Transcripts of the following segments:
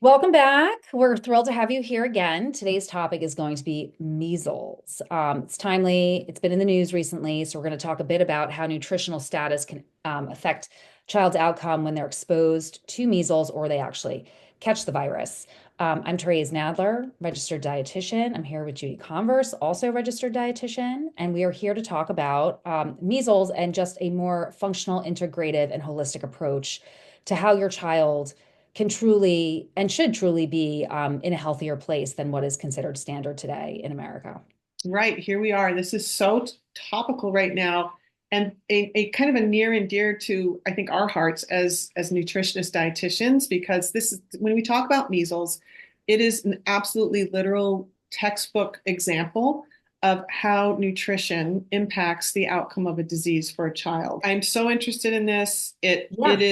Welcome back. We're thrilled to have you here again. Today's topic is going to be measles. It's timely, it's been in the news recently, so we're going to talk a bit about how nutritional status can affect child's outcome when they're exposed to measles or they actually catch the virus. I'm Therese Nadler, registered dietitian. I'm here with Judy Converse, also registered dietitian, and we are here to talk about measles and just a more functional, integrative, and holistic approach to how your child can truly and should truly be in a healthier place than what is considered standard today in America. Right, here we are. This is so topical right now, and a kind of a near and dear to, I think, our hearts as nutritionist dietitians, because this is when we talk about measles, it is an absolutely literal textbook example of how nutrition impacts the outcome of a disease for a child. I'm so interested in this. Yeah. It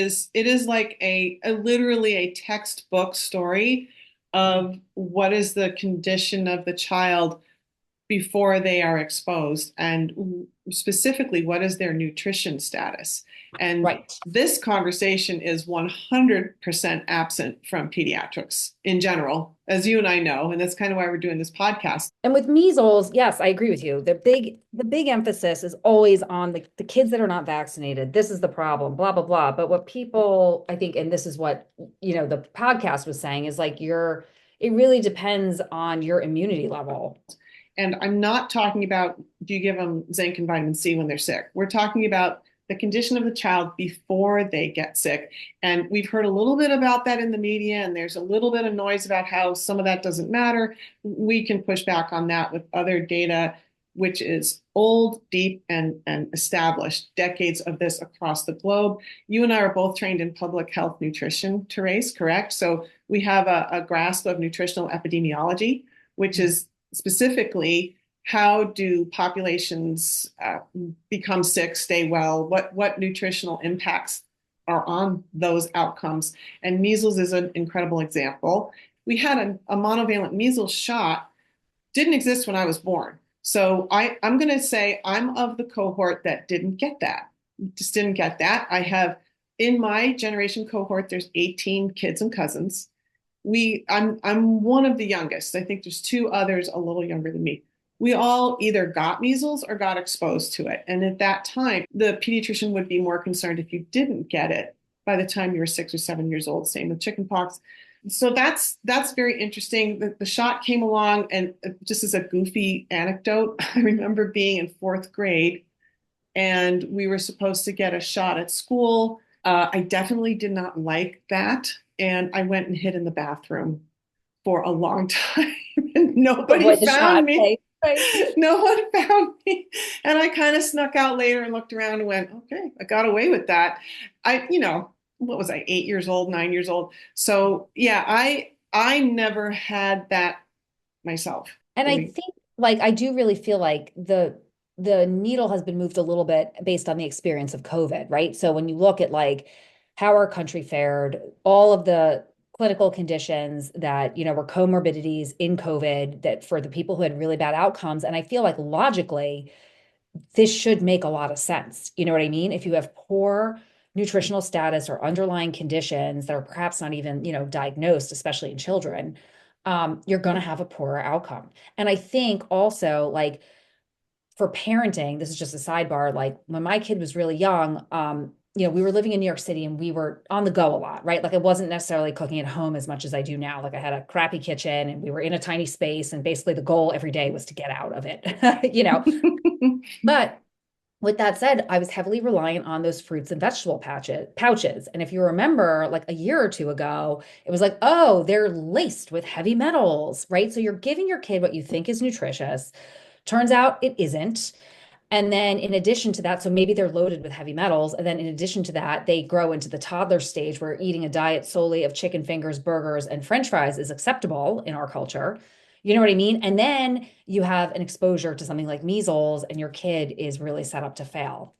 is like a literally a textbook story of what is the condition of the child before they are exposed, and specifically what is their nutrition status. And Right. this conversation is 100% absent from pediatrics in general, as you and I know, and that's kind of why we're doing this podcast. And with measles, yes, I agree with you. The big emphasis is always on the kids that are not vaccinated. This is the problem, blah, blah, blah. But what people, I think, and this is what, the podcast was saying is like it really depends on your immunity level. And I'm not talking about, do you give them zinc and vitamin C when they're sick? We're talking about the condition of the child before they get sick. And we've heard a little bit about that in the media, and there's a little bit of noise about how some of that doesn't matter. We can push back on that with other data, which is old, deep, and established, decades of this across the globe. You and I are both trained in public health nutrition, Therese, correct? So we have a grasp of nutritional epidemiology, which is specifically how do populations become sick, stay well, what nutritional impacts are on those outcomes. And measles is an incredible example. We had a monovalent measles shot, didn't exist when I was born. So I'm going to say I'm of the cohort that didn't get that, just didn't get that. I have in my generation cohort, there's 18 kids and cousins. I'm one of the youngest. I think there's two others a little younger than me. We all either got measles or got exposed to it. And at that time, the pediatrician would be more concerned if you didn't get it by the time you were 6 or 7 years old. Same with chickenpox. So that's very interesting. The shot came along, and just as a goofy anecdote, I remember being in fourth grade, and we were supposed to get a shot at school. I definitely did not like that, and I went and hid in the bathroom for a long time, and nobody Avoid the found shot. me. Right. Right. No one found me. And I kind of snuck out later and looked around and went, okay, I got away with that. What was I, 8 years old, 9 years old? So yeah, I never had that myself. And I think like I do really feel like the needle has been moved a little bit based on the experience of COVID, right? So when you look at like how our country fared, all of the clinical conditions that, were comorbidities in COVID that for the people who had really bad outcomes, and I feel like logically this should make a lot of sense. You know what I mean? If you have poor nutritional status or underlying conditions that are perhaps not even, diagnosed, especially in children, you're going to have a poorer outcome. And I think also like for parenting, this is just a sidebar, like when my kid was really young, we were living in New York City and we were on the go a lot, right? Like I wasn't necessarily cooking at home as much as I do now. Like I had a crappy kitchen and we were in a tiny space and basically the goal every day was to get out of it, you know. But with that said, I was heavily reliant on those fruits and vegetable pouches. And if you remember, like a year or two ago, it was like, oh, they're laced with heavy metals, right? So you're giving your kid what you think is nutritious. Turns out it isn't. And then in addition to that, so maybe they're loaded with heavy metals. And then in addition to that, they grow into the toddler stage where eating a diet solely of chicken fingers, burgers, and French fries is acceptable in our culture. You know what I mean? And then you have an exposure to something like measles, and your kid is really set up to fail.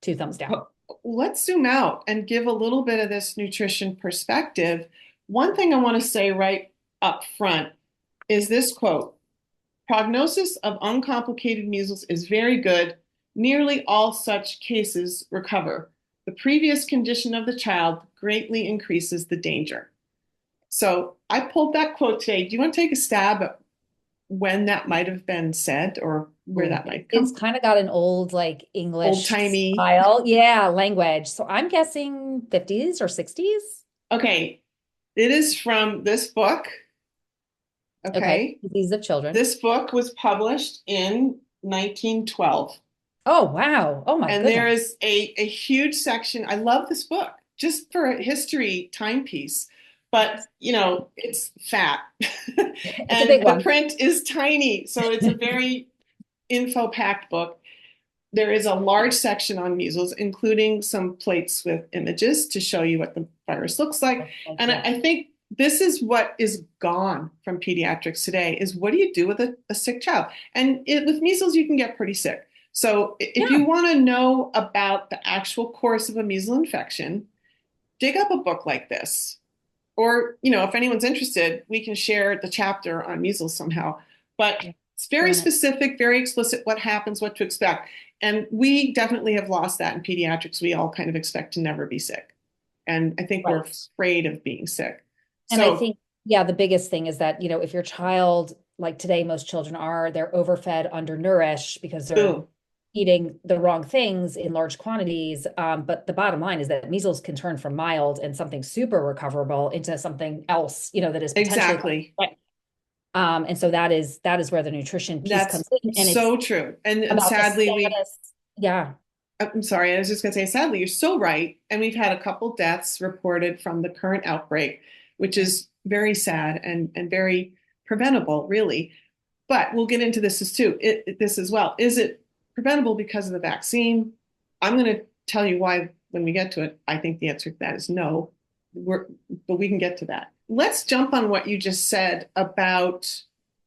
Two thumbs down. Let's zoom out and give a little bit of this nutrition perspective. One thing I want to say right up front is this quote: prognosis of uncomplicated measles is very good. Nearly all such cases recover. The previous condition of the child greatly increases the danger. So I pulled that quote today. Do you want to take a stab at when that might have been said or where Ooh, that might come it's from? kind of got an old like Old English timey. style. Yeah, language. So I'm guessing 50s or 60s. Okay, it is from this book. Okay. Okay, Disease of children. this book was published in 1912. Oh, wow. Oh my And there goodness. is a huge section. I love this book just for a history timepiece, but it's fat It's a big and the one. print is tiny. So it's a very info packed book. There is a large section on measles, including some plates with images to show you what the virus looks like. And I, Yeah. I think this is what is gone from pediatrics today is what do you do with a sick child? And with measles, you can get pretty sick. So if Yeah. you want to know about the actual course of a measles infection, dig up a book like this. Or, if anyone's interested, we can share the chapter on measles somehow. But Yeah. it's very Bring it. specific, very explicit what happens, what to expect. And we definitely have lost that in pediatrics. We all kind of expect to never be sick. And I think we're Right. afraid of being sick. And I So, think, yeah, the biggest thing is that, if your child, like today, most children are, they're overfed, undernourished because they're ooh, eating the wrong things in large quantities. But the bottom line is that measles can turn from mild and something super recoverable into something else, that is potentially. exactly. And so that is where the nutrition piece That's comes in, and it's so true. And about the sadly, status. Yeah, I'm sorry, I was just going to say, sadly, you're so right. And we've had a couple deaths reported from the current outbreak, which yeah, is very sad and very preventable, really. But we'll get into this as well. Is it preventable because of the vaccine? I'm going to tell you why when we get to it. I think the answer to that is no. But we can get to that. Let's jump on what you just said about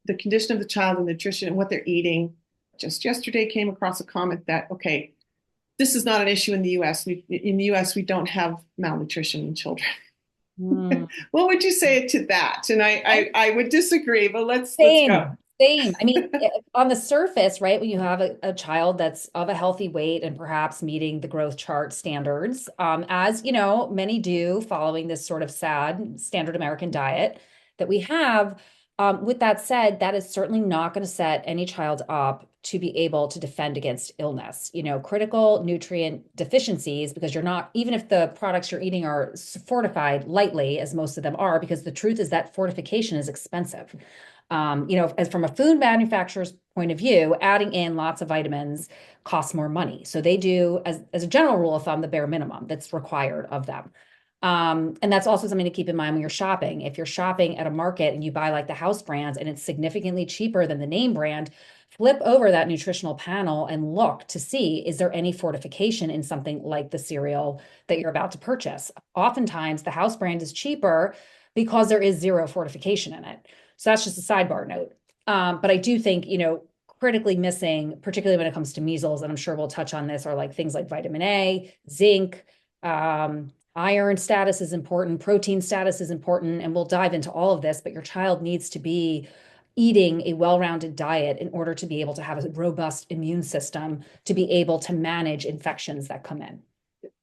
the condition of the child and nutrition and what they're eating. Just yesterday came across a comment that, okay, this is not an issue in the US. In the US, we don't have malnutrition in children. mm. What would you say to that? And I would disagree, but let's go. Same, same. I mean, on the surface, right, when you have a child that's of a healthy weight and perhaps meeting the growth chart standards, as many do following this sort of sad standard American diet that we have. With that said, that is certainly not going to set any child up to be able to defend against illness. Critical nutrient deficiencies, because you're not, even if the products you're eating are fortified lightly, as most of them are, because the truth is that fortification is expensive. As from a food manufacturer's point of view, adding in lots of vitamins costs more money. So they do, as a general rule of thumb, the bare minimum that's required of them. And that's also something to keep in mind when you're shopping. If you're shopping at a market and you buy like the house brands and it's significantly cheaper than the name brand, flip over that nutritional panel and look to see, is there any fortification in something like the cereal that you're about to purchase? Oftentimes, the house brand is cheaper because there is zero fortification in it. So that's just a sidebar note. But I do think, critically missing, particularly when it comes to measles, and I'm sure we'll touch on this, are like things like vitamin A, zinc, iron status is important, protein status is important, and we'll dive into all of this, but your child needs to be eating a well-rounded diet in order to be able to have a robust immune system to be able to manage infections that come in.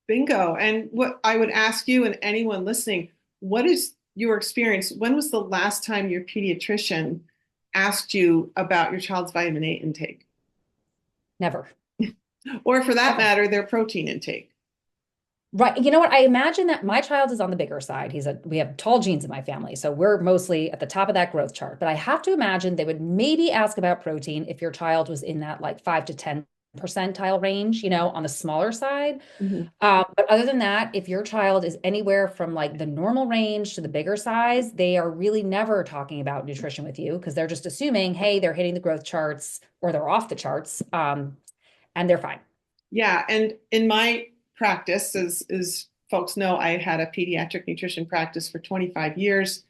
Bingo. And what I would ask you and anyone listening, what is your experience? When was the last time your pediatrician asked you about your child's vitamin A intake? Never. Or for that Never. matter, their protein intake? Right. You know what? I imagine that my child is on the bigger side. We have tall genes in my family, so we're mostly at the top of that growth chart. But I have to imagine they would maybe ask about protein if your child was in that like 5 to 10 percentile range, on the smaller side. Mhm. But other than that, if your child is anywhere from like the normal range to the bigger size, they are really never talking about nutrition with you because they're just assuming, hey, they're hitting the growth charts or they're off the charts, and they're fine. Yeah, and in my practice, as folks know, I had a pediatric nutrition practice for 25 years.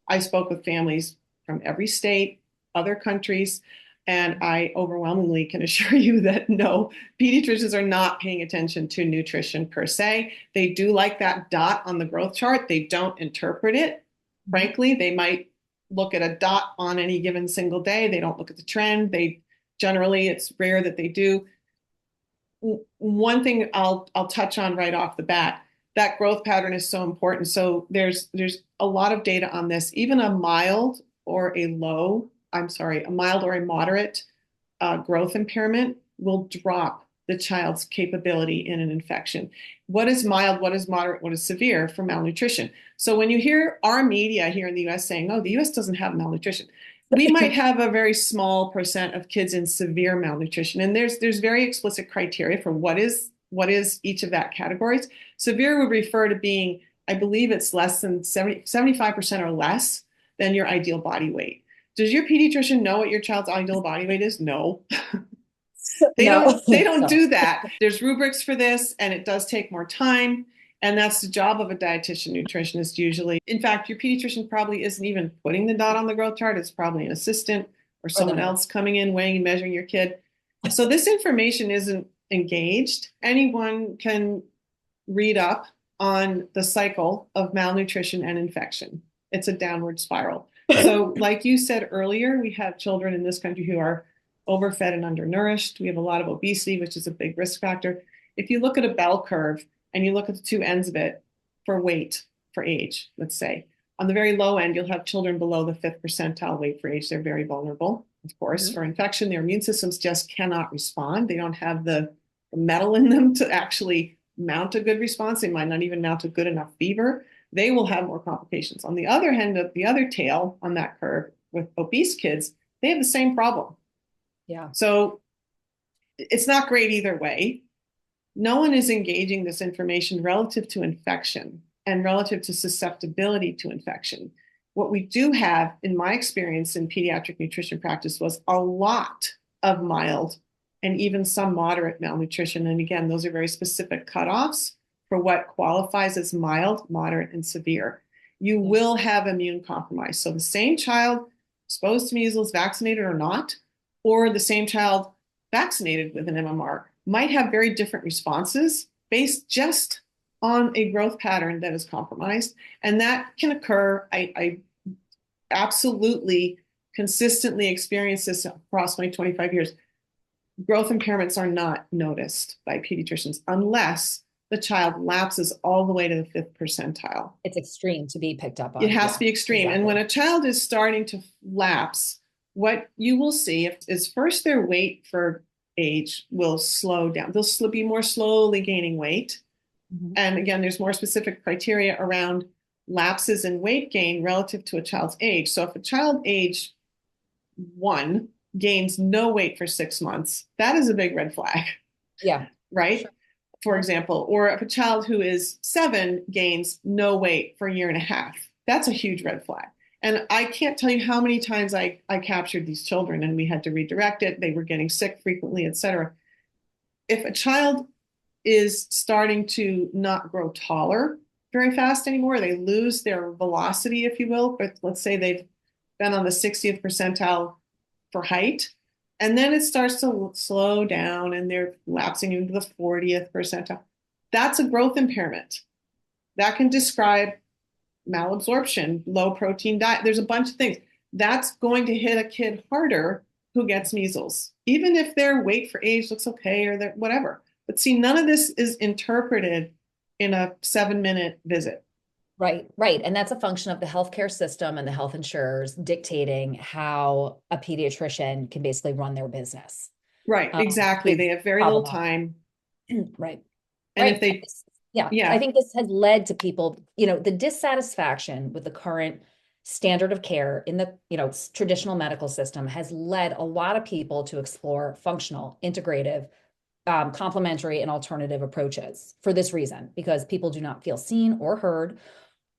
I spoke with families from every state, other countries, and I overwhelmingly can assure you that no, pediatricians are not paying attention to nutrition per se. They do like that dot on the growth chart. They don't interpret it. Frankly, they might look at a dot on any given single day. They don't look at the trend. It's rare that they do. One thing I'll touch on right off the bat. that growth pattern is so important. So there's a lot of data on this. Even a mild or a low, I'm sorry, a mild or a moderate growth impairment will drop the child's capability in an infection. What is mild, what is moderate, what is severe for malnutrition? So when you hear our media here in the US saying, oh, the US doesn't have malnutrition, we might have a very small percent of kids in severe malnutrition. And there's very explicit criteria for what is each of that categories. Severe would refer to being, I believe it's less than 75% or less than your ideal body weight. Does your pediatrician know what your child's ideal body weight is? No. They No. don't So do that. There's rubrics for this, and it does take more time. And that's the job of a dietitian nutritionist usually. In fact, your pediatrician probably isn't even putting the dot on the growth chart. It's probably an assistant or or the someone nurse. else coming in, weighing and measuring your kid. So this information isn't engaged. Anyone can read up on the cycle of malnutrition and infection. It's a downward spiral. So, like you said earlier, we have children in this country who are overfed and undernourished. We have a lot of obesity, which is a big risk factor. If you look at a bell curve and you look at the two ends of it for weight, for age, let's say, on the very low end, you'll have children below the fifth percentile weight for age. They're very vulnerable, of course, Mhm. for infection. Their immune systems just cannot respond. They don't have the metal in them to actually mount a good response. They might not even mount a good enough fever. They will have more complications. On the other hand, of the other tail on that curve with obese kids, they have the same problem. Yeah. So it's not great either way. No one is engaging this information relative to infection and relative to susceptibility to infection. What we do have, in my experience in pediatric nutrition practice, was a lot of mild and even some moderate malnutrition. And again, those are very specific cutoffs for what qualifies as mild, moderate, and severe. You Yeah. will have immune compromise. So the same child exposed to measles, vaccinated or not, or the same child vaccinated with an MMR might have very different responses based just on a growth pattern that is compromised. And that can occur. I absolutely consistently experience this across my 25 years. Growth impairments are not noticed by pediatricians unless the child lapses all the way to the fifth percentile. It's extreme to be picked up It on. has to Yeah, be extreme. And when exactly. a child is starting to lapse, what you will see is first their weight for age will slow down. They'll be more slowly gaining weight. Mhm. And again, there's more specific criteria around lapses in weight gain relative to a child's age. So if a child age 1 gains no weight for 6 months, that is a big red flag, Yeah, right? sure. For Yeah. example, or if a child who is 7 gains no weight for a year and a half, that's a huge red flag. And I can't tell you how many times I captured these children and we had to redirect it. They were getting sick frequently, et cetera. If a child is starting to not grow taller very fast anymore, they lose their velocity, if you will, but let's say they've been on the 60th percentile for height, and then it starts to slow down and they're lapsing into the 40th percentile. That's a growth impairment. That can describe malabsorption, low protein diet. There's a bunch of things. That's going to hit a kid harder who gets measles, even if their weight for age looks okay or whatever. But see, none of this is interpreted in a 7-minute visit. Right, right. And that's a function of the healthcare system and the health insurers dictating how a pediatrician can basically run their business. Right, Which exactly. They is have very little problematic. time. Right. And if Right. they, Yeah, I yeah, think this has led to people, the dissatisfaction with the current standard of care in the, traditional medical system has led a lot of people to explore functional, integrative, complementary, and alternative approaches for this reason, because people do not feel seen or heard,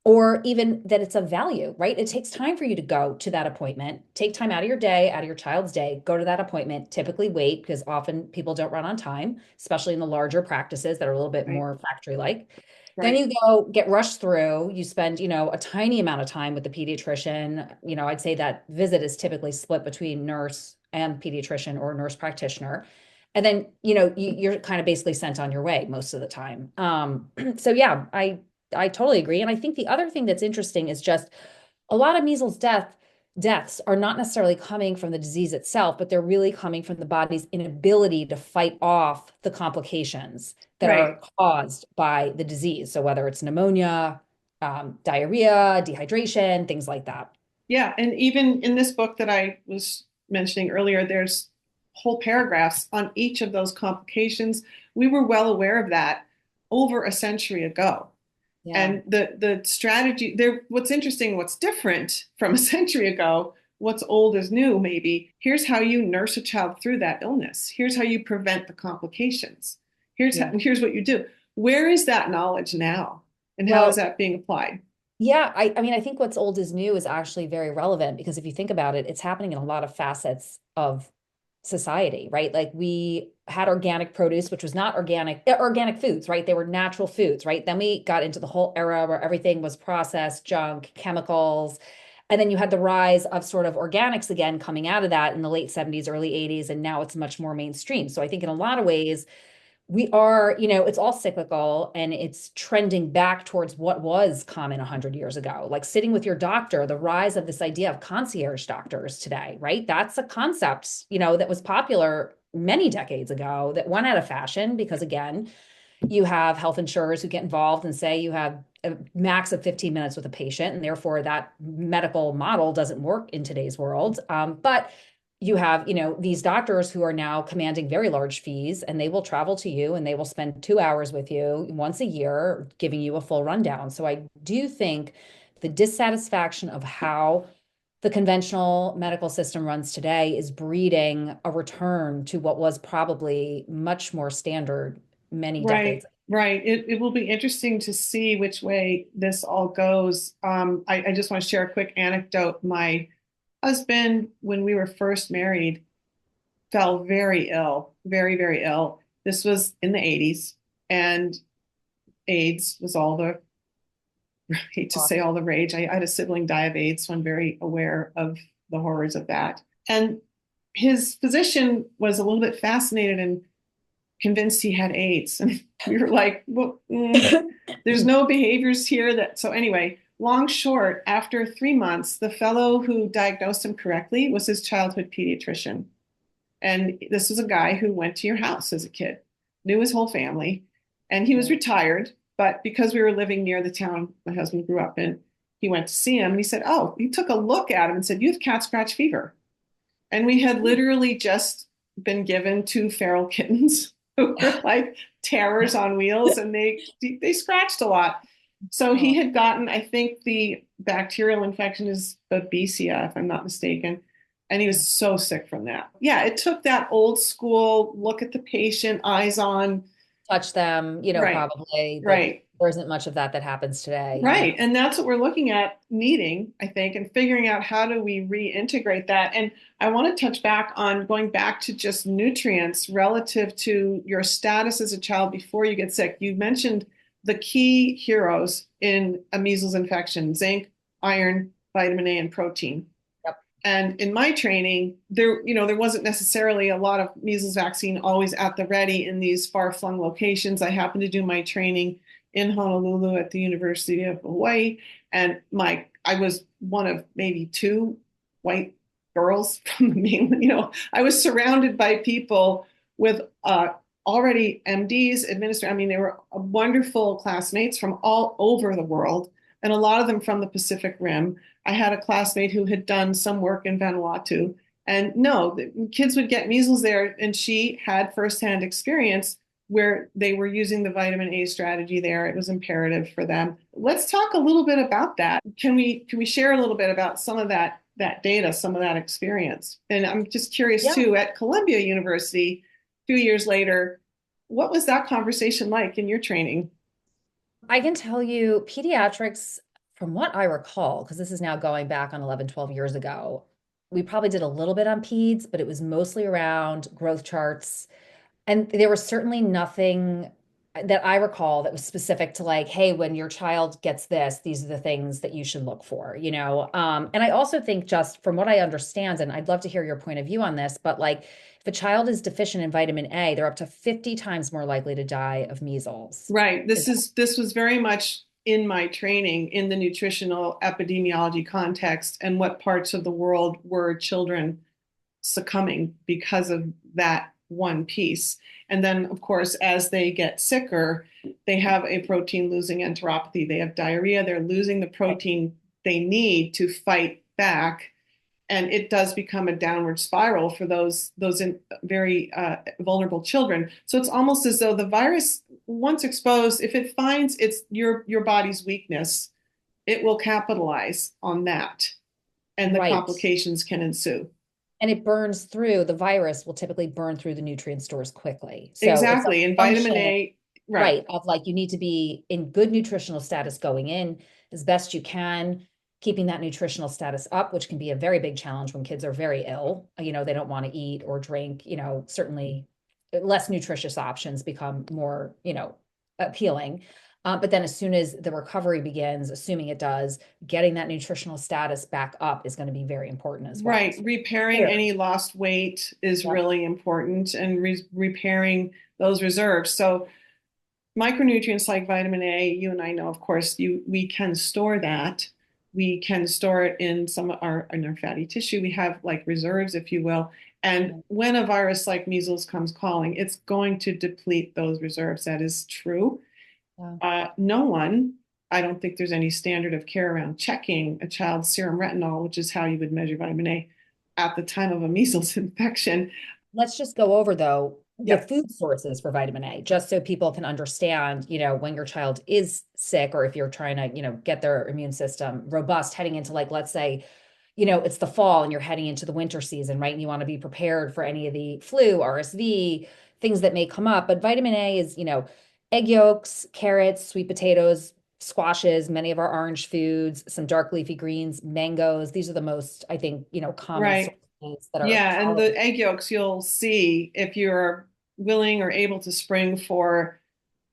or even that it's of value, right? It takes time for you to go to that appointment, take time out of your day, out of your child's day, go to that appointment, typically wait because often people don't run on time, especially in the larger practices that are a little bit right, more factory like. Then right, you go get rushed through, you spend, a tiny amount of time with the pediatrician. I'd say that visit is typically split between nurse and pediatrician or nurse practitioner. And then, you're kind of basically sent on your way most of the time. So yeah, I totally agree. And I think the other thing that's interesting is just a lot of measles death. deaths are not necessarily coming from the disease itself, but they're really coming from the body's inability to fight off the complications that Right. are caused by the disease. So whether it's pneumonia, diarrhea, dehydration, things like that. Yeah. And even in this book that I was mentioning earlier, there's whole paragraphs on each of those complications. We were well aware of that over a century ago. Yeah. And the strategy there, what's interesting, what's different from a century ago, what's old is new, maybe. Here's how you nurse a child through that illness. Here's how you prevent the complications. Yeah. Here's what you do. Where is that knowledge now? And how is Well, that being applied? yeah, I mean, I think what's old is new is actually very relevant because if you think about it, it's happening in a lot of facets of society, right? Like we had organic produce, which was not organic foods, right? They were natural foods, right? Then we got into the whole era where everything was processed, junk, chemicals. And then you had the rise of sort of organics again coming out of that in the late 70s, early 80s, and now it's much more mainstream. So I think in a lot of ways, we are, it's all cyclical and it's trending back towards what was common 100 years ago. Like sitting with your doctor, the rise of this idea of concierge doctors today, right? That's a concept, that was popular many decades ago that went out of fashion because, again, you have health insurers who get involved and say you have a max of 15 minutes with a patient, and therefore that medical model doesn't work in today's world. But you have, these doctors who are now commanding very large fees, and they will travel to you and they will spend 2 hours with you once a year, giving you a full rundown. So I do think the dissatisfaction of how the conventional medical system runs today is breeding a return to what was probably much more standard many Right, decades. right. It will be interesting to see which way this all goes. I just want to share a quick anecdote. My husband, when we were first married, fell very ill, very, very ill. This was in the 80s, and AIDS was all the, I hate to say all the rage. I had a sibling die of AIDS, so I'm very aware of the horrors of that. And his physician was a little bit fascinated and convinced he had AIDS. And we were like, well, there's no behaviors here that. So, anyway, long short, after 3 months, the fellow who diagnosed him correctly was his childhood pediatrician. And this was a guy who went to your house as a kid, knew his whole family, and he was retired. But because we were living near the town my husband grew up in, he went to see him and he said, oh, he took a look at him and said, you have cat scratch fever. And we had literally just been given two feral kittens who were like terrors on wheels, and they scratched a lot. So he Oh, had gotten, I think the bacterial infection is Babesia, if I'm not mistaken. And he was so sick from that. Yeah, it took that old school look at the patient, eyes on. touch them, Right, probably that right. there isn't much of that that happens today. Yeah. Right. And that's what we're looking at needing, I think, and figuring out how do we reintegrate that. And I want to touch back on going back to just nutrients relative to your status as a child before you get sick. You mentioned the key heroes in a measles infection: zinc, iron, vitamin A, and protein. Yep. And in my training, there wasn't necessarily a lot of measles vaccine always at the ready in these far-flung locations. I happened to do my training in Honolulu at the University of Hawaii, and I was one of maybe two white girls from the mainland. I was surrounded by people with already MDs, administrators. I mean, they were wonderful classmates from all over the world, and a lot of them from the Pacific Rim. I had a classmate who had done some work in Vanuatu. And no, the kids would get measles there, and she had firsthand experience where they were using the vitamin A strategy there. It was imperative for them. Let's talk a little bit about that. Can we share a little bit about some of that data, some of that experience? And I'm just curious Yeah. too, at Columbia University, a few years later, what was that conversation like in your training? I can tell you pediatrics, from what I recall, because this is now going back on 11, 12 years ago, we probably did a little bit on peds, but it was mostly around growth charts. And there was certainly nothing that I recall that was specific to like, hey, when your child gets this, these are the things that you should look for. And I also think just from what I understand, and I'd love to hear your point of view on this, but like if a child is deficient in vitamin A, they're up to 50 times more likely to die of measles. Right. Is This was very much in my training in the nutritional epidemiology context and what parts of the world were children succumbing because of that one piece. And then, of course, as they get sicker, they have a protein losing enteropathy. They have diarrhea. They're losing the protein they need to fight back. And it does become a downward spiral for those very vulnerable children. So it's almost as though the virus, once exposed, if it finds it's your body's weakness, it will capitalize on that, and the Right. complications can ensue. And it burns through, the virus will typically burn through the nutrient stores quickly. So it's a Exactly. And vitamin function, A, right. right, of like you need to be in good nutritional status going in as best you can, keeping that nutritional status up, which can be a very big challenge when kids are very ill. They don't want to eat or drink, certainly less nutritious options become more, appealing. But then as soon as the recovery begins, assuming it does, getting that nutritional status back up is going to be very important as well. Right. So, Repairing clear. any lost weight is Yep. really important, and repairing those reserves. So micronutrients like vitamin A, you and I know, of course, we can store that. We can store it in some of our in our fatty tissue. We have like reserves, if you will. And when a virus like measles comes calling, it's going to deplete those reserves. That is true. Yeah. No one, I don't think there's any standard of care around checking a child's serum retinol, which is how you would measure vitamin A at the time of a measles infection. Let's just go over though the Yep. food sources for vitamin A, just so people can understand, when your child is sick or if you're trying to, get their immune system robust heading into like, let's say, it's the fall and you're heading into the winter season, right? And you want to be prepared for any of the flu, RSV, things that may come up. But vitamin A is, egg yolks, carrots, sweet potatoes, squashes, many of our orange foods, some dark leafy greens, mangoes. These are the most, I think, common Right. sources that are Yeah, and the palatable. egg yolks you'll see if you're willing or able to spring for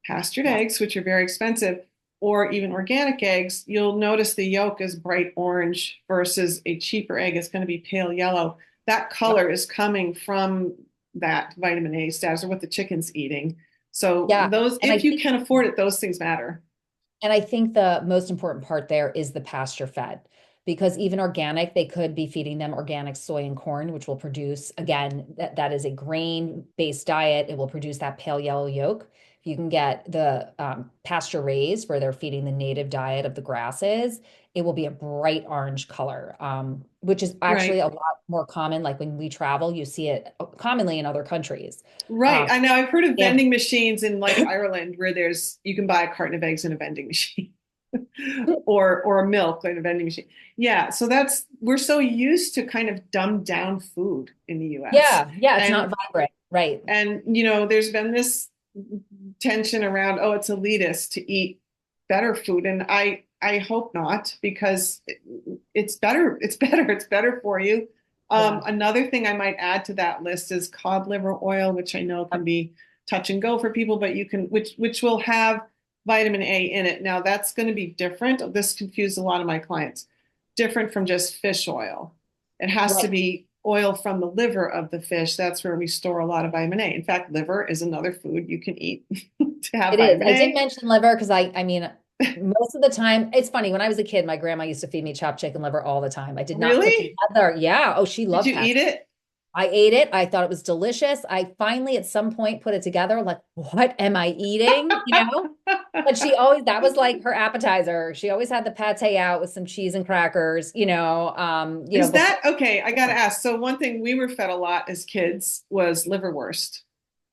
pastured Yeah. eggs, which are very expensive, or even organic eggs, you'll notice the yolk is bright orange versus a cheaper egg is going to be pale yellow. That Yeah. color is coming from that vitamin A status or what the chicken's eating. So Yeah. those, And I if you think can afford it, those things matter. And I think the most important part there is the pasture fed, because even organic, they could be feeding them organic soy and corn, which will produce, again, that is a grain-based diet. It will produce that pale yellow yolk. If you can get the pasture raised, where they're feeding the native diet of the grasses, it will be a bright orange color, which is actually Right. a lot more common. Like when we travel, you see it commonly in other countries. Right. Um, I know I've heard of and vending machines in like Ireland where you can buy a carton of eggs in a vending machine. Or milk in a vending machine. Yeah, so that's we're so used to kind of dumbed down food in the US. yeah, yeah, it's And not vibrant, right? there's been this tension around, oh, it's elitist to eat better food. And I hope not, because it's better, it's better for you. Yeah. Another thing I might add to that list is cod liver oil, which I know can be touch and go for people, but you can which will have vitamin A in it. Now that's going to be different. This confused a lot of my clients. Different from just fish oil. It has to Right. be oil from the liver of the fish. That's where we store a lot of vitamin A. In fact, liver is another food you can eat to have It is. vitamin I did A. mention liver because I mean, most of the time, it's funny. When I was a kid, my grandma used to feed me chopped chicken liver all the time. I did not put Really? together. Yeah. Oh, she Did loved you eat pasta. it? I ate it. I thought it was delicious. I finally, at some point, put it together. Like, what am I eating? But she always, that was like her appetizer. She always had the pate out with some cheese and crackers, Is before. that okay? I gotta ask. So one thing we were fed a lot as kids was liverwurst.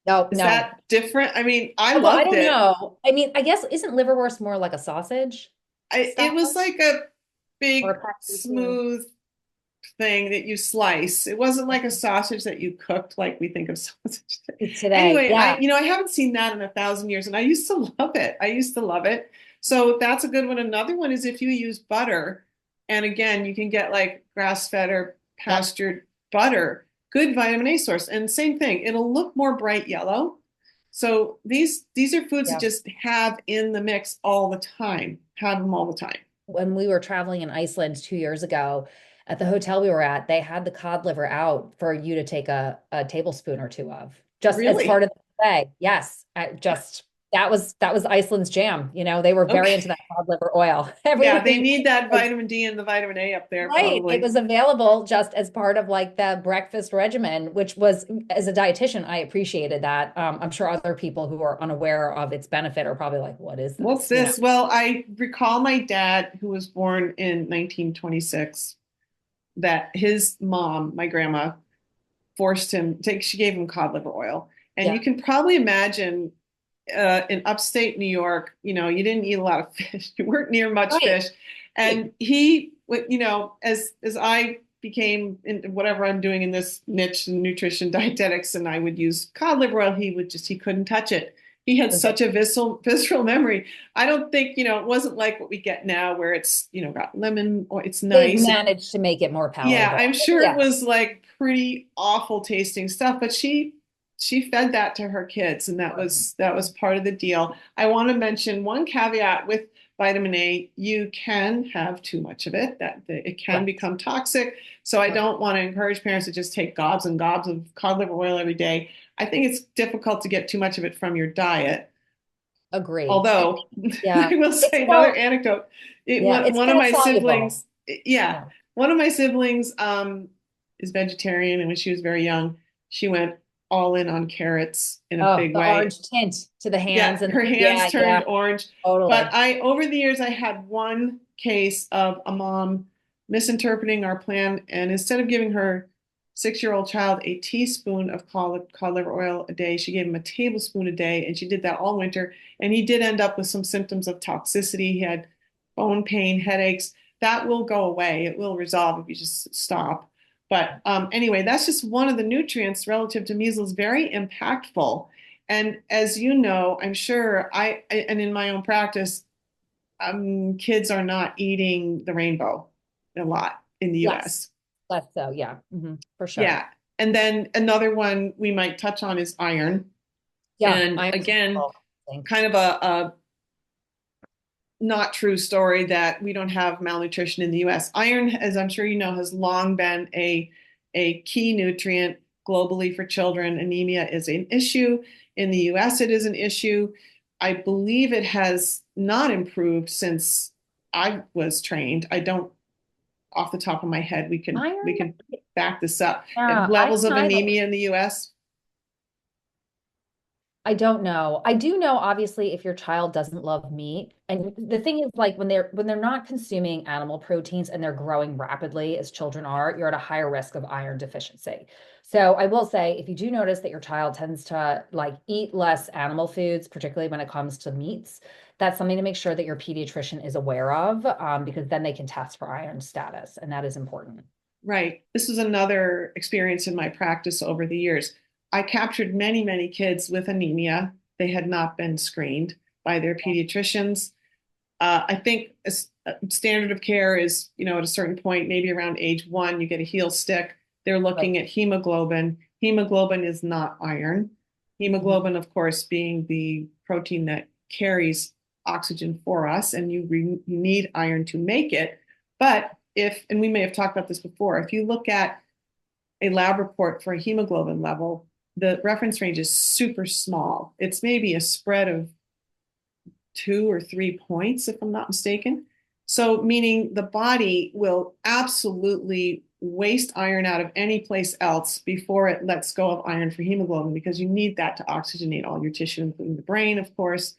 No, Is no. that different? I mean, I Well, I loved don't it. know. I mean, I guess isn't liverwurst more like a sausage It was style like a or big, a package too? smooth thing that you slice. It wasn't like a sausage that you cooked like we think of sausage. Today? Anyway, Yeah. I haven't seen that in 1,000 years, and I used to love it. I used to love it. So that's a good one. Another one is if you use butter, and again, you can get like grass-fed or Yep. pastured butter, good vitamin A source. And same thing, it'll look more bright yellow. So these are foods that Yeah. just have in the mix all the time, have them all the time. When we were traveling in Iceland 2 years ago, at the hotel we were at, they had the cod liver out for you to take a tablespoon or two of, just as part Really? of the buffet. Yes, just. that was Iceland's jam. They were very into Okay. that cod liver oil. Yeah, they Everybody need that was vitamin D and the vitamin A up there, right. It probably. was available just as part of like the breakfast regimen, which was, as a dietitian, I appreciated that. I'm sure other people who are unaware of its benefit are probably like, "What is What's this?" You know? this? Well, I recall my dad, who was born in 1926, that his mom, my grandma, forced him take, she gave him cod liver oil. And Yeah. you can probably imagine in upstate New York, you didn't eat a lot of fish. You weren't near much Right. fish. Right. And he, as I became in whatever I'm doing in this niche in nutrition dietetics, and I would use cod liver oil, he couldn't touch it. He had Was like such a visceral memory. I don't think, it wasn't like what we get now where it's, got lemon or it's they've nice. managed to make it more Yeah, palatable. I'm sure it Yeah. was like pretty awful tasting stuff, but she fed that to her kids, and that was part of the deal. I want to mention one caveat with vitamin A: you can have too much of it, that it can Correct. become toxic. So I Correct. don't want to encourage parents to just take gobs and gobs of cod liver oil every day. I think it's difficult to get too much of it from your diet. Agree. Although Yeah. I will It's say another still, anecdote. yeah, it's One of still my soluble. siblings, yeah, Yeah. one of my siblings is vegetarian, and when she was very young, she went all in on carrots in a Oh, big the way. orange tint to the Yeah, hands and her hands yeah, turned yeah, orange. But totally. over the years, I had one case of a mom misinterpreting our plan, and instead of giving her 6-year-old child a teaspoon of cod liver oil a day, she gave him a tablespoon a day, and she did that all winter. And he did end up with some symptoms of toxicity. He had bone pain, headaches. That will go away. It will resolve if you just stop. But anyway, that's just one of the nutrients relative to measles, very impactful. And as you know, I'm sure and in my own practice, kids are not eating the rainbow a lot in the Less, US. less so. Yeah, for sure. Yeah. And then another one we might touch on is iron. Yeah, And iron's again, critical, I think. kind of a not true story that we don't have malnutrition in the US. Iron, as I'm sure you know, has long been a key nutrient globally for children. Anemia is an issue. In the US, it is an issue. I believe it has not improved since I was trained. I don't, off the top of my head, we Iron, can back this up. yeah, I Levels of kind of anemia in the US. I don't know. I do know, obviously, if your child doesn't love meat, and the thing is, like when they're not consuming animal proteins and they're growing rapidly as children are, you're at a higher risk of iron deficiency. So I will say, if you do notice that your child tends to like eat less animal foods, particularly when it comes to meats, that's something to make sure that your pediatrician is aware of, because then they can test for iron status, and that is important. Right. This was another experience in my practice over the years. I captured many, many kids with anemia. They had not been screened by their pediatricians. I think a standard of care is, at a certain point, maybe around age 1, you get a heel stick. They're Right. looking at hemoglobin. Hemoglobin is not iron. Mhm. Hemoglobin, of course, being the protein that carries oxygen for us, and you need iron to make it. But and we may have talked about this before, if you look at a lab report for a hemoglobin level, the reference range is super small. It's maybe a spread of 2 or 3 points, if I'm not mistaken. So, meaning the body will absolutely waste iron out of any place else before it lets go of iron for hemoglobin, because you need that to oxygenate all your tissue, including the brain, of course.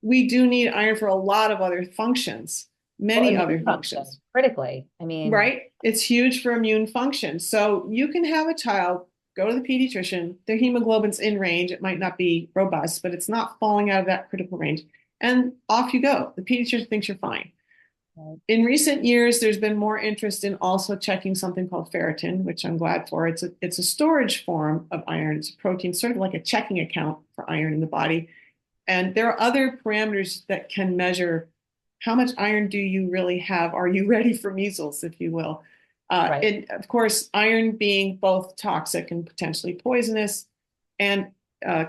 We do need iron for a lot of other functions, Well, many other immune function, functions. critically. I mean, Right? It's huge for immune function. So you can have a child go to the pediatrician, their hemoglobin's in range. It might not be robust, but it's not falling out of that critical range. And off you go. The pediatrician thinks you're fine. right, In recent years, there's been more interest in also checking something called ferritin, which I'm glad for. It's a storage form of iron. It's a protein, sort of like a checking account for iron in the body. And there are other parameters that can measure how much iron do you really have? Are you ready for measles, if you will? right. And of course, iron being both toxic and potentially poisonous and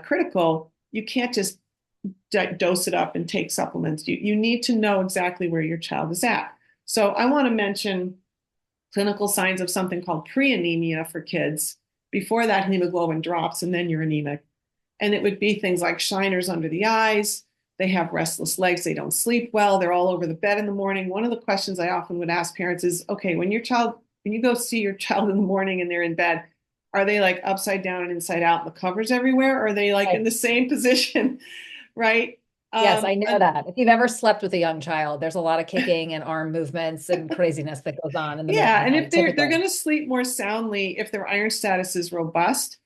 critical, you can't just dose it up and take supplements. You need to know exactly where your child is at. So I want to mention clinical signs of something called pre-anemia for kids. Before that, hemoglobin drops and then you're anemic. And it would be things like shiners under the eyes. They have restless legs. They don't sleep well. They're all over the bed in the morning. One of the questions I often would ask parents is, okay, when you go see your child in the morning and they're in bed, are they like upside down and inside out and the covers everywhere? Or are they like in Right. the same position? Right. Yes, I know And that. If you've ever slept with a young child, there's a lot of kicking and arm movements and craziness that goes on in the middle of yeah, the and if night, they're typically. going to sleep more soundly if their iron status is robust.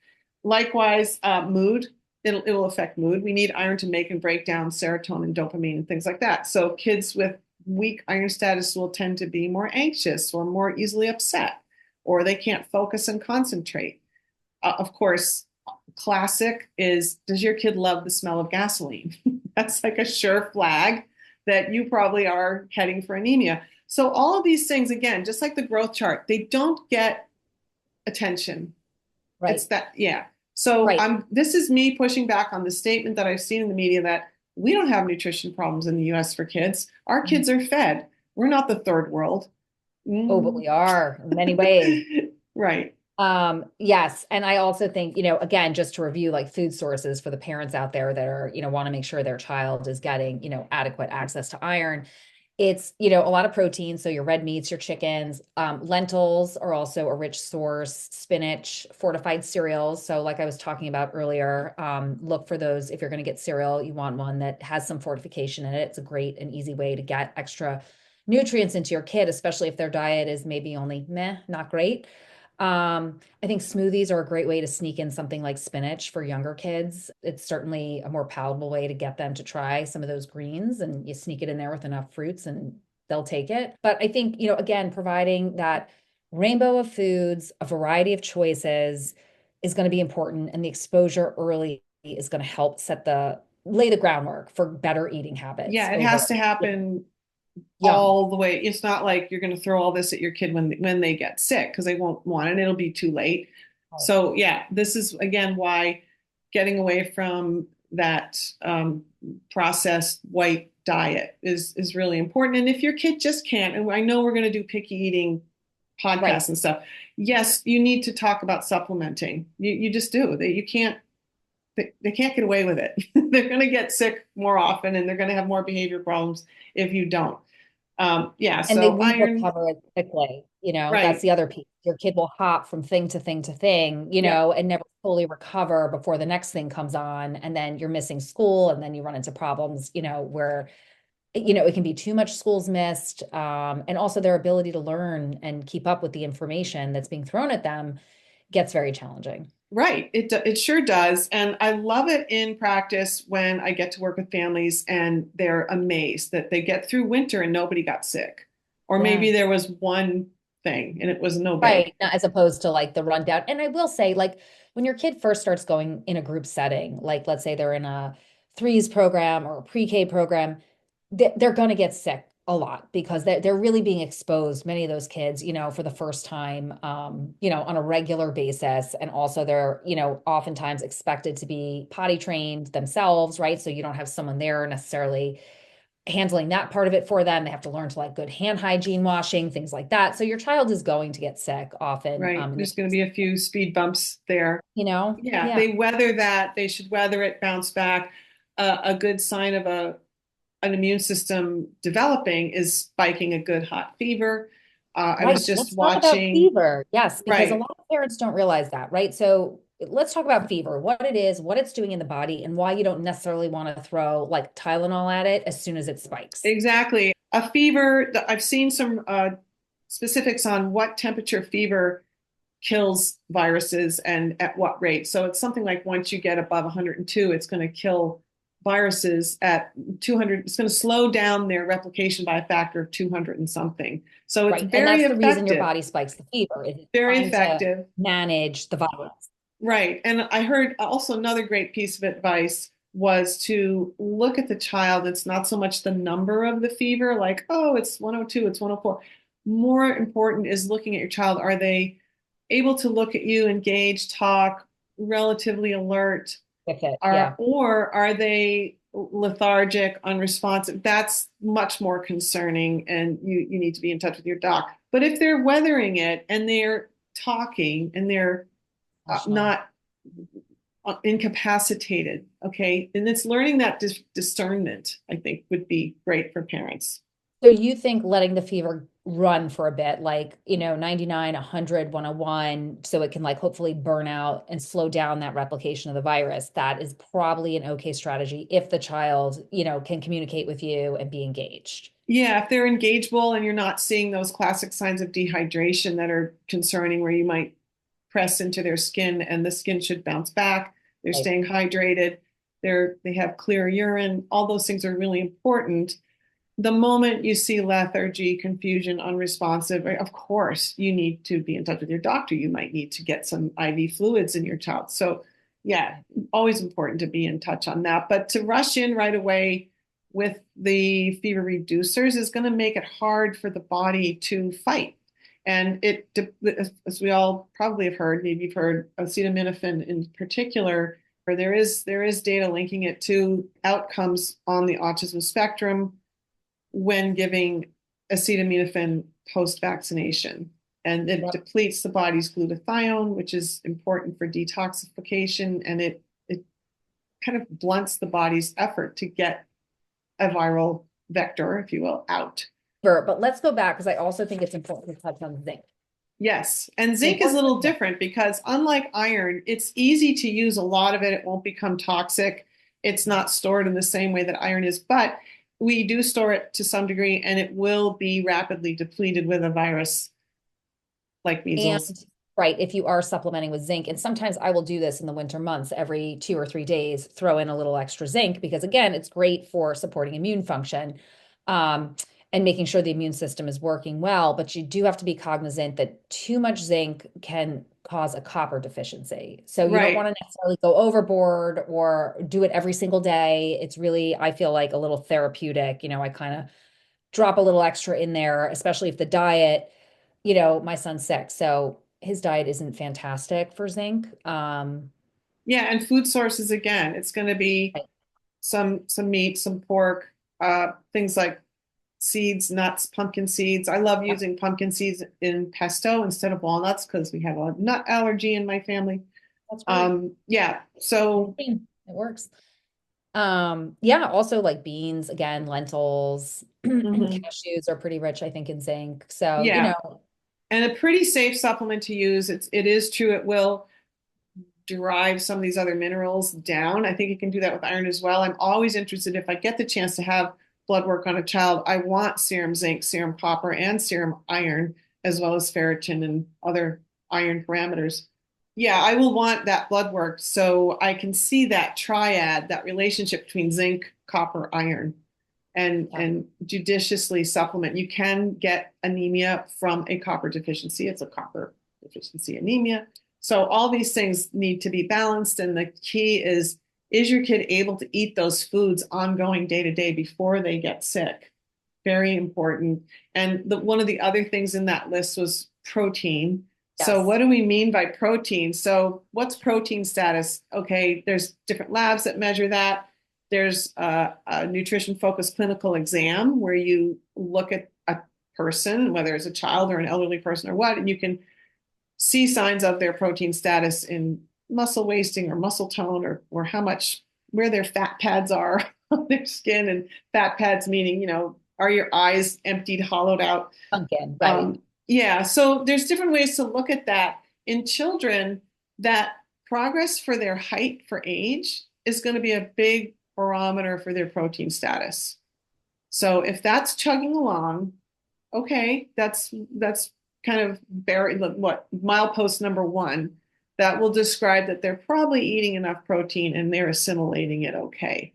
Likewise, mood, it'll affect mood. We need iron to make and break down serotonin, dopamine, and things like that. So kids with weak iron status will tend to be more anxious or more easily upset, or they can't focus and concentrate. Of course, classic is, does your kid love the smell of gasoline? That's like a sure flag that you probably are heading for anemia. So all of these things, again, just like the growth chart, they don't get attention. It's Right. that, yeah. So Right. this is me pushing back on the statement that I've seen in the media that we don't have nutrition problems in the US for kids. Our Mhm. kids are fed. We're not the third world. Oh, but Mm. we are in many ways. Right. Yes. And I also think, again, just to review like food sources for the parents out there that are, want to make sure their child is getting, adequate access to iron. It's, a lot of protein. So your red meats, your chickens, lentils are also a rich source, spinach, fortified cereals. So like I was talking about earlier, look for those. If you're going to get cereal, you want one that has some fortification in it. It's a great and easy way to get extra nutrients into your kid, especially if their diet is maybe only meh, not great. I think smoothies are a great way to sneak in something like spinach for younger kids. It's certainly a more palatable way to get them to try some of those greens, and you sneak it in there with enough fruits and they'll take it. But I think, again, providing that rainbow of foods, a variety of choices is going to be important, and the exposure early is going to help lay the groundwork for better eating habits Yeah, it has over to happen young. all the way. It's not like you're going to throw all this at your kid when they get sick because they won't want it. It'll be too late. So yeah, this is again why getting away from that processed white diet is really important. And if your kid just can't, and I know we're going to do picky eating podcasts Right. and stuff. Yes, you need to talk about supplementing. You just do. You can't they can't get away with it. They're going to get sick more often and they're going to have more behavior problems if you don't. Yeah, And they so won't iron, recover as quickly. That's right. the other piece. Your kid will hop from thing to thing to thing, Yep. and never fully recover before the next thing comes on. And then you're missing school, and then you run into problems, where, it can be too much school's missed. And also their ability to learn and keep up with the information that's being thrown at them gets very challenging. Right. It sure does. And I love it in practice when I get to work with families and they're amazed that they get through winter and nobody got sick. Or maybe Yeah. there was one thing and it was no big. Right. As opposed to like the rundown. And I will say, like, when your kid first starts going in a group setting, like let's say they're in a threes program or a pre-K program, they're going to get sick a lot because they're really being exposed, many of those kids, for the first time, on a regular basis. And also they're, oftentimes expected to be potty trained themselves, right? So you don't have someone there necessarily handling that part of it for them. They have to learn to like good hand hygiene, washing, things like that. So your child is going to get sick often. Right. There's going to be a few speed bumps there. Yeah, Yeah, they weather that. They should weather it, bounce back. A good sign of an immune system developing is spiking a good hot fever. I right. was just Let's talk about watching, fever. Yes, because a right, lot of parents don't realize that, right? So let's talk about fever, what it is, what it's doing in the body, and why you don't necessarily want to throw like Tylenol at it as soon as it spikes. exactly. A fever, I've seen some specifics on what temperature fever kills viruses and at what rate. So it's something like once you get above 102, it's going to kill viruses at 200. It's going to slow down their replication by a factor of 200 and something. So it's Right. And very that's the reason your effective, body spikes the fever, is it's very trying to effective. manage the virus. Right. And I heard also another great piece of advice was to look at the child. It's not so much the number of the fever, like, oh, it's 102, it's 104. More important is looking at your child. Are they able to look at you, engage, talk, relatively alert? With it. Yeah. Or are they lethargic, unresponsive? That's much more concerning, and you need to be in touch with your doc. But if they're weathering it and they're talking and they're Functional. not incapacitated. Okay. And it's learning that discernment, I think, would be great for parents. So you think letting the fever run for a bit, like, 99, 100, 101, so it can like hopefully burn out and slow down that replication of the virus, that is probably an okay strategy if the child, can communicate with you and be engaged. Yeah, if they're engageable and you're not seeing those classic signs of dehydration that are concerning, where you might press into their skin and the skin should bounce back, they're Right. staying hydrated, they have clear urine, all those things are really important. The moment you see lethargy, confusion, unresponsive, of course, you need to be in touch with your doctor. You might need to get some IV fluids in your child. So, yeah, always important to be in touch on that. But to rush in right away with the fever reducers is going to make it hard for the body to fight. And as we all probably have heard, maybe you've heard acetaminophen in particular, or there is data linking it to outcomes on the autism spectrum when giving acetaminophen post-vaccination. And it Yep. depletes the body's glutathione, which is important for detoxification, and it kind of blunts the body's effort to get a viral vector, if you will, out. Sure, but let's go back because I also think it's important to touch on zinc. Yes, and So zinc is a what's little the different because unlike iron, it's easy to use a lot of it. It won't become toxic. It's not stored in the same way that iron is, but we do store it to some degree and it will be rapidly depleted with a virus like And measles. right, if you are supplementing with zinc, and sometimes I will do this in the winter months, every 2 or 3 days, throw in a little extra zinc because again, it's great for supporting immune function, um, and making sure the immune system is working well. But you do have to be cognizant that too much zinc can cause a copper deficiency. So you don't want Right. to necessarily go overboard or do it every single day. It's really, I feel like a little therapeutic. I kind of drop a little extra in there, especially if the diet, my son's sick, so his diet isn't fantastic for zinc. Yeah, and food sources again, it's going to be some meat, some pork, things like seeds, nuts, pumpkin seeds. I love Yep, using pumpkin seeds in pesto instead of walnuts because we have a nut allergy in my family. that's great. Yeah, so It works. Yeah, also like beans, again, lentils, mhm, cashews are pretty rich, I think, in zinc. So, yeah, and a pretty safe supplement to use. It is true it will derive some of these other minerals down. I think you can do that with iron as well. I'm always interested if I get the chance to have blood work on a child, I want serum zinc, serum copper, and serum iron, as well as ferritin and other iron parameters. Yeah, I will want that blood work so I can see that triad, that relationship between zinc, copper, iron, and yeah, and judiciously supplement. You can get anemia from a copper deficiency. It's a copper deficiency anemia. So all these things need to be balanced, and the key is your kid able to eat those foods ongoing day to day before they get sick? Very important. And one of the other things in that list was protein. So yes. what do we mean by protein? So what's protein status? Okay, there's different labs that measure that. There's a nutrition focused clinical exam where you look at a person, whether it's a child or an elderly person or what, and you can see signs of their protein status in muscle wasting or muscle tone, or how much, where their fat pads are on their skin. And fat pads meaning, are your eyes emptied, hollowed out? Pumpkin, right. Yeah, so there's different ways to look at that. In children, that progress for their height for age is going to be a big barometer for their protein status. So if that's chugging along, okay, that's kind of what milepost number one. That will describe that they're probably eating enough protein and they're assimilating it okay.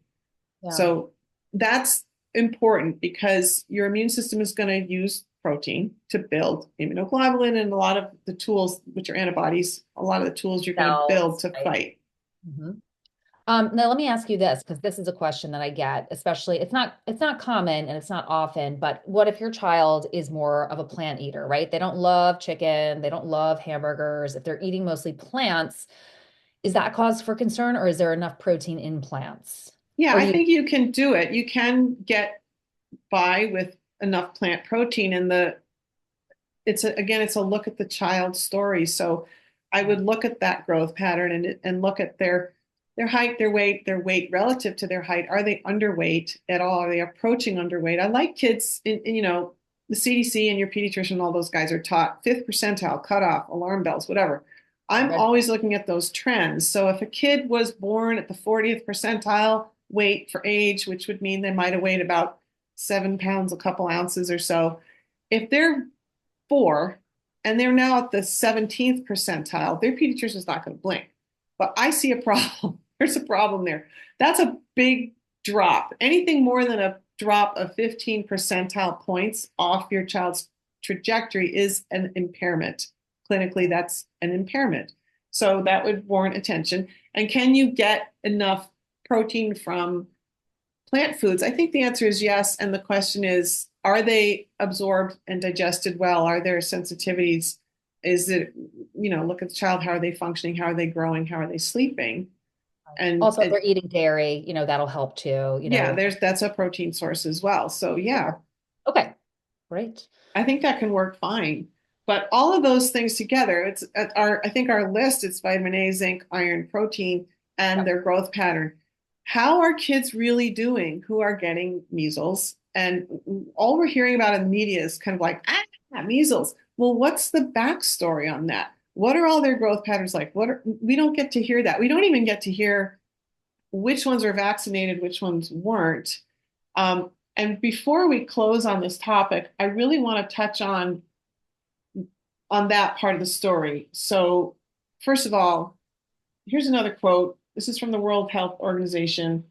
Yeah. So that's important because your immune system is going to use protein to build immunoglobulin and a lot of the tools, which are antibodies, a lot of the tools you're going to build Cells, to right. fight. Mhm. Now let me ask you this, because this is a question that I get, especially it's not common and it's not often, but what if your child is more of a plant eater, right? They don't love chicken, they don't love hamburgers. If they're eating mostly plants, is that cause for concern or is there enough protein in plants? Yeah, Or I do you, think you can do it. You can get by with enough plant protein, and it's a look at the child's story. So I would look at that growth pattern and look at their Their height, their weight relative to their height. Are they underweight at all? Are they approaching underweight? I like kids the CDC and your pediatrician and all those guys are taught fifth percentile, cutoff, alarm bells, whatever. I'm Red. always looking at those trends. So if a kid was born at the 40th percentile weight for age, which would mean they might have weighed about 7 pounds, a couple ounces or so, if they're 4 and they're now at the 17th percentile, their pediatrician is not going to blink. But I see a problem. There's a problem there. That's a big drop. Anything more than a drop of 15 percentile points off your child's trajectory is an impairment. Clinically, that's an impairment. So that would warrant attention. And can you get enough protein from plant foods? I think the answer is yes. And the question is, are they absorbed and digested well? Are there sensitivities? Is it, look at the child, how are they functioning? How are they growing? How are they sleeping? Also, if they're eating dairy, that'll help too, Yeah, that's a protein source as well. So yeah, Okay, great. I think that can work fine. But all of those things together, it's I think our list is vitamin A, zinc, iron, protein, and Yep. their growth pattern. How are kids really doing who are getting measles? And all we're hearing about in the media is kind of like, measles. Well, what's the backstory on that? What are all their growth patterns like? We don't get to hear that. We don't even get to hear which ones are vaccinated, which ones weren't. And before we close on this topic, I really want to touch on that part of the story. So, first of all, here's another quote. This is from the World Health Organization.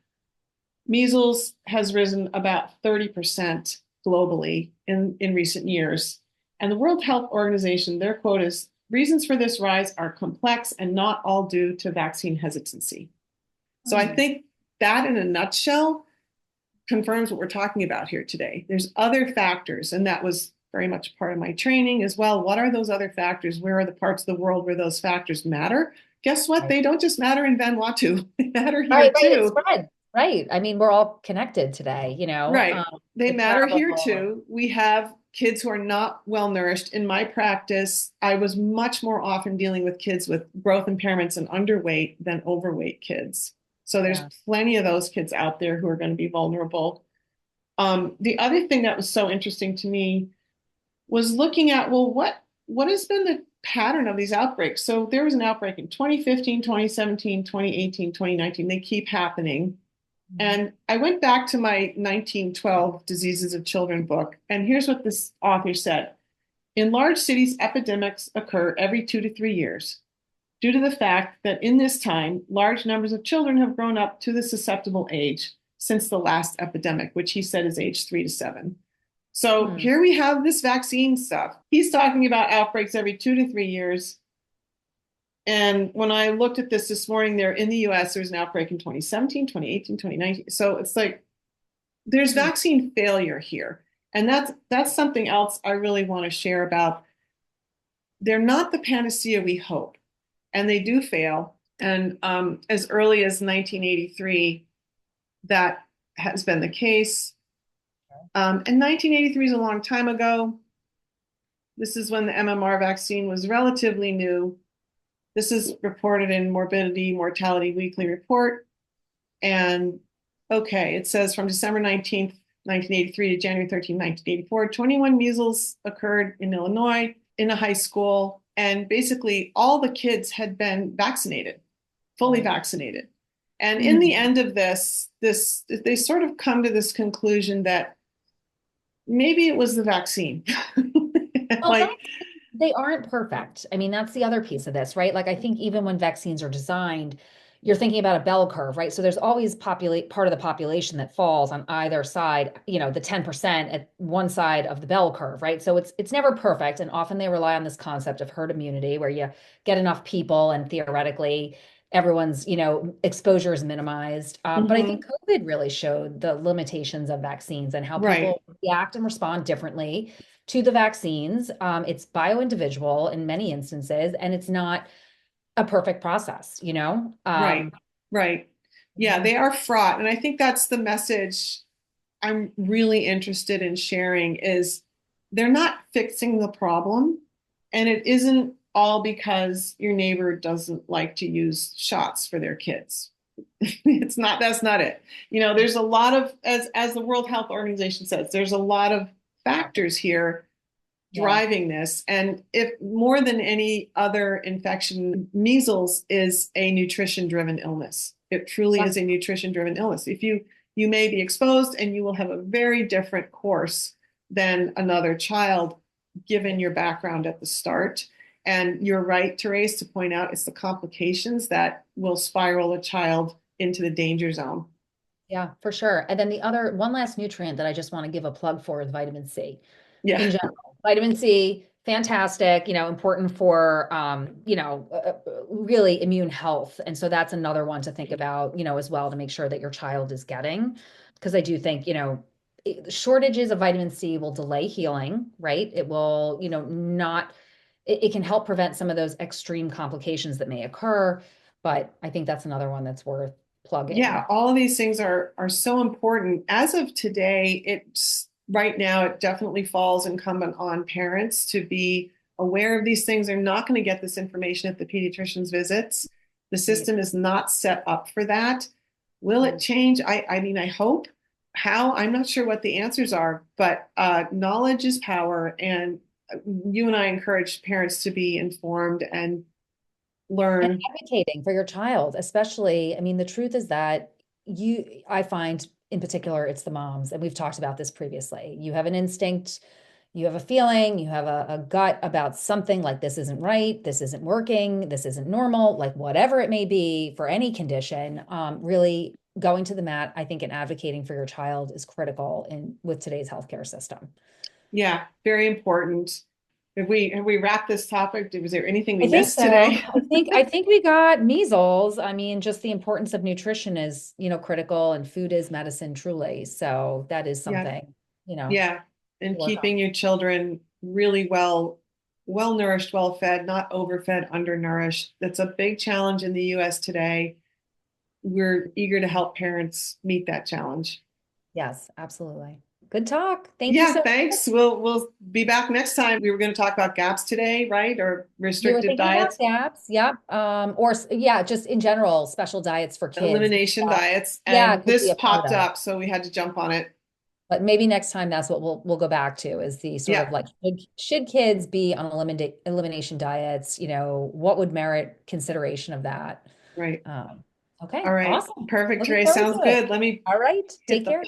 Measles has risen about 30% globally in recent years. And the World Health Organization, their quote is, reasons for this rise are complex and not all due to vaccine hesitancy. So I think that in a nutshell confirms what we're talking about here today. There's other factors, and that was very much part of my training as well. What are those other factors? Where are the parts of the world where those factors matter? Guess what? Right. They don't just matter in Vanuatu. They matter Right, here right. It's too. spread. Right. I mean, we're all connected today, Right. They the matter here travel. too. We have kids who are not well nourished. In my practice, I was much more often dealing with kids with growth impairments and underweight than overweight kids. So there's Yeah. plenty of those kids out there who are going to be vulnerable. The other thing that was so interesting to me was looking at, well, what has been the pattern of these outbreaks? So there was an outbreak in 2015, 2017, 2018, 2019. They keep happening. And I went back to my 1912 Diseases of Children book, and here's what this author said. In large cities, epidemics occur every 2 to 3 years due to the fact that in this time, large numbers of children have grown up to the susceptible age since the last epidemic, which he said is age 3 to 7. So Hmm. here we have this vaccine stuff. He's talking about outbreaks every 2 to 3 years. And when I looked at this morning, there in the US, there's an outbreak in 2017, 2018, 2019. So it's like there's Hmm. vaccine failure here. And that's something else I really want to share about. They're not the panacea we hope, and they do fail. And as early as 1983, that has been the case. And 1983 is a long time ago. This is when the MMR vaccine was relatively new. This is reported in Morbidity Mortality Weekly Report. And okay, it says from December 19th, 1983 to January 13th, 1984, 21 measles occurred in Illinois in a high school. And basically all the kids had been vaccinated, fully Right. vaccinated. And in the Hmm. end of this, they sort of come to this conclusion that maybe it was the vaccine. Well, Like, they aren't perfect. I mean, that's the other piece of this, right? Like, I think even when vaccines are designed, you're thinking about a bell curve, right? So there's always populate part of the population that falls on either side, the 10% at one side of the bell curve, right? So it's never perfect. And often they rely on this concept of herd immunity where you get enough people and theoretically everyone's, exposure is minimized. But I think mhm, COVID really showed the limitations of vaccines and how right, people react and respond differently to the vaccines. It's bio-individual in many instances, and it's not a perfect process, right, right. Yeah, Mhm. they are fraught. And I think that's the message I'm really interested in sharing is they're not fixing the problem. And it isn't all because your neighbor doesn't like to use shots for their kids. It's not, that's not it. There's a lot of, as the World Health Organization says, there's a lot of factors here Yeah. driving this. And if more than any other infection, measles is a nutrition driven illness. It truly Yeah. is a nutrition driven illness. If you may be exposed and you will have a very different course than another child given your background at the start. And you're right, Therese, to point out it's the complications that will spiral a child into the danger zone. Yeah, for sure. And then the other one last nutrient that I just want to give a plug for is vitamin C. Yeah. In general, vitamin C, fantastic, important for really immune health. And so that's another one to think about, as well, to make sure that your child is getting, because I do think, shortages of vitamin C will delay healing, right? It will, not it can help prevent some of those extreme complications that may occur. But I think that's another one that's worth Yeah, plugging. all of these things are so important. As of today, it's right now it definitely falls incumbent on parents to be aware of these things. They're not going to get this information at the pediatrician's visits. The Right. system is not set up for that. Will it Mm. change? I mean, I hope. How? I'm not sure what the answers are, but knowledge is power, and you and I encourage parents to be informed and And learn. advocating for your child, especially, I mean, the truth is that I find in particular, it's the moms, and we've talked about this previously. You have an instinct, you have a feeling, you have a gut about something like this isn't right, this isn't working, this isn't normal, like whatever it may be for any condition. Really going to the mat, I think, and advocating for your child is critical in with today's healthcare system. Yeah, very important. Have we wrapped this topic? Was there anything we I think missed so. today? I think we got measles. I mean, just the importance of nutrition is, critical, and food is medicine truly. So that is Yeah, something, yeah. to And work on. keeping your children really well nourished, well fed, not overfed, undernourished. That's a big challenge in the US today. We're eager to help parents meet that challenge. Yes, absolutely. Good talk. Thank you Yeah, so much. thanks. We'll be back next time. We were going to talk about gaps today, right? Or You were restrictive thinking about diets, gaps. Yep. Yeah, just in general, special diets for kids. elimination diets, Yeah, and could be this a part popped of it. up, so we had to jump on it. But maybe next time that's what we'll go back to, is the sort Yeah, of like, should kids be on elimination diets? What would merit consideration of that? right. Um, All okay, right. awesome. Perfect, Looking Trey. forward Sounds to it. good. Let me All right, hit take the care.